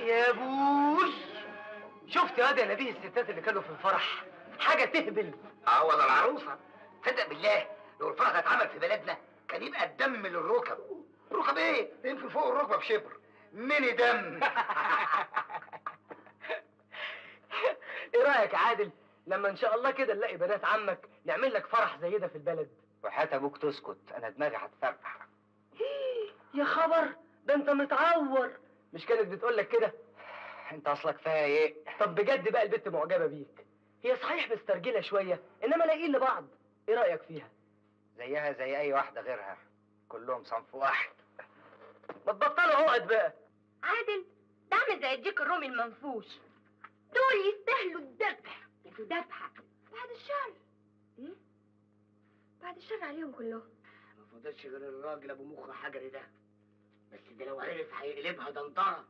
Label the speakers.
Speaker 1: يا بوي، شفت يا نبيه الستات اللي كانوا في الفرح؟ حاجه تهبل.
Speaker 2: ولا العروسه. تصدق بالله لو الفرح ده اتعمل في بلدنا كان يبقى الدم للركب. ركب ايه؟ يمكن فوق الركبه بشبر. ميني دم.
Speaker 1: ايه رايك يا عادل لما ان شاء الله كده نلاقي بنات عمك نعمل لك فرح زي ده في البلد؟
Speaker 2: وحياة ابوك تسكت، انا دماغي هتفرقع.
Speaker 1: يا خبر، ده انت متعور. مش كانت بتقول لك كده؟
Speaker 2: انت اصلك فايق.
Speaker 1: طب بجد بقى البت معجبه بيك. هي صحيح مسترجله شويه انما لاقيين لبعض. ايه رايك فيها؟
Speaker 2: زيها زي اي واحده غيرها، كلهم صنف واحد.
Speaker 1: ما تبطلوا عقد بقى.
Speaker 3: عادل ده عامل زي الديك الرومي المنفوش. دول يستاهلوا الذبح. ذبحه بعد الشر. ايه؟ بعد الشر عليهم كلهم.
Speaker 4: ما فضلش غير الراجل ابو مخ حجري ده، بس ده لو عرف هيقلبها دندره.